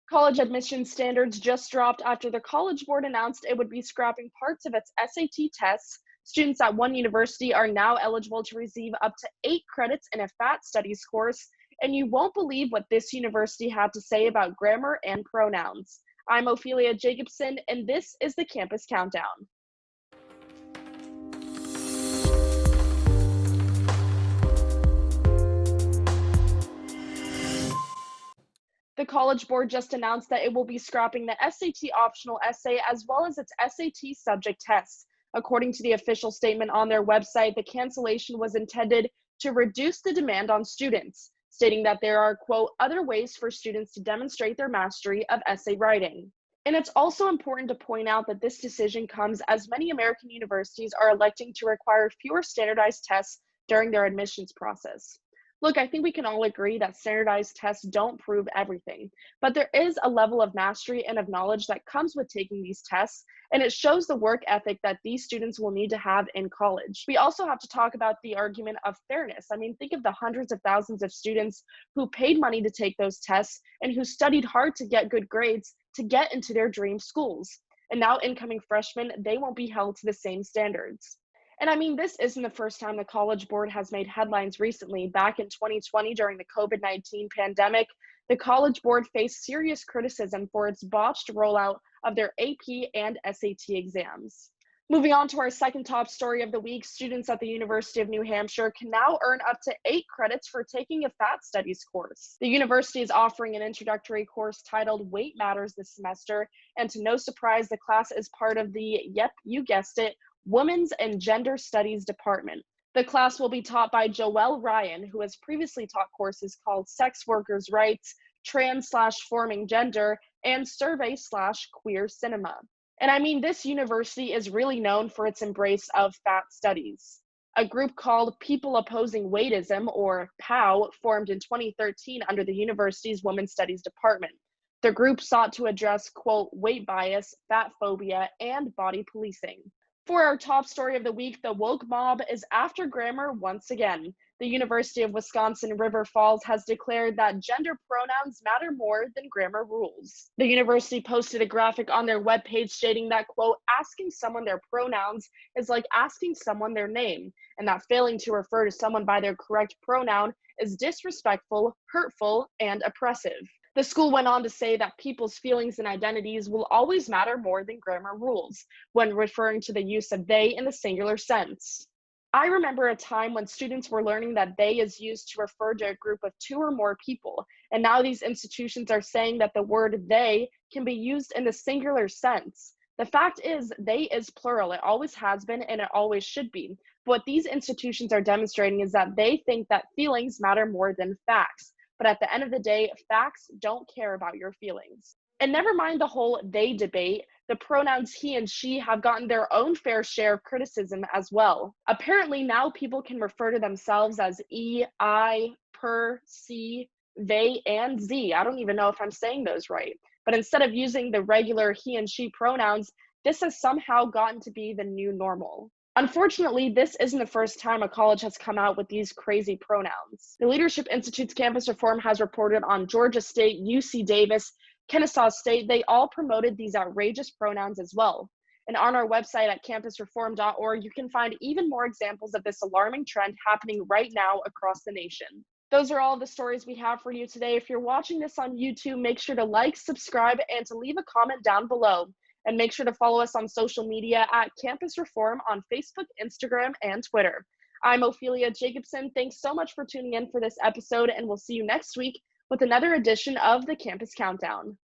College admission standards just dropped after the College Board announced it would be scrapping parts of its SAT tests. Students at one university are now eligible to receive up to 8 credits in a FAT studies course, and you won't believe what this university had to say about grammar and pronouns. I'm Ophelie Jacobson, and this is the Campus Countdown. The College Board just announced that it will be scrapping the SAT optional essay as well as its SAT subject tests. According to the official statement on their website, the cancellation was intended to reduce the demand on students, stating that there are, quote, other ways for students to demonstrate their mastery of essay writing. And it's also important to point out that this decision comes as many American universities are electing to require fewer standardized tests during their admissions process. Look, I think we can all agree that standardized tests don't prove everything, but there is a level of mastery and of knowledge that comes with taking these tests, and it shows the work ethic that these students will need to have in college. We also have to talk about the argument of fairness. I mean, think of the hundreds of thousands of students who paid money to take those tests and who studied hard to get good grades to get into their dream schools. And now incoming freshmen, they won't be held to the same standards. And I mean, this isn't the first time the College Board has made headlines recently. Back in 2020, during the COVID-19 pandemic, the College Board faced serious criticism for its botched rollout of their AP and SAT exams. Moving on to our second top story of the week, students at the University of New Hampshire can now earn up to 8 credits for taking a FAT studies course. The university is offering an introductory course titled Weight Matters this semester, and to no surprise, the class is part of the, yep, you guessed it, Women's and Gender Studies Department. The class will be taught by Joelle Ryan, who has previously taught courses called Sex Workers' Rights, Trans/Forming Gender, and Survey/Queer Cinema. And I mean, this university is really known for its embrace of FAT studies. A group called People Opposing Weightism, or POW, formed in 2013 under the university's Women's Studies Department. The group sought to address, quote, weight bias, fat phobia, and body policing. For our top story of the week, the woke mob is after grammar once again. The University of Wisconsin River Falls has declared that gender pronouns matter more than grammar rules. The university posted a graphic on their webpage stating that, quote, asking someone their pronouns is like asking someone their name, and that failing to refer to someone by their correct pronoun is disrespectful, hurtful, and oppressive. The school went on to say that people's feelings and identities will always matter more than grammar rules when referring to the use of they in the singular sense. I remember a time when students were learning that they is used to refer to a group of 2 or more people, and now these institutions are saying that the word they can be used in the singular sense. The fact is, they is plural. It always has been, and it always should be. But what these institutions are demonstrating is that they think that feelings matter more than facts. But at the end of the day, facts don't care about your feelings. And never mind the whole they debate, the pronouns he and she have gotten their own fair share of criticism as well. Apparently now people can refer to themselves as e, I, per, sie, they, and z. I don't even know if I'm saying those right. But instead of using the regular he and she pronouns, this has somehow gotten to be the new normal. Unfortunately, this isn't the first time a college has come out with these crazy pronouns. The Leadership Institute's campus reform has reported on Georgia State, UC Davis, Kennesaw State. They all promoted these outrageous pronouns as well. And on our website at campusreform.org, you can find even more examples of this alarming trend happening right now across the nation. Those are all the stories we have for you today. If you're watching this on YouTube, make sure to like, subscribe, and to leave a comment down below. And make sure to follow us on social media at Campus Reform on Facebook, Instagram, and Twitter. I'm Ophelie Jacobson. Thanks so much for tuning in for this episode, and we'll see you next week with another edition of the Campus Countdown.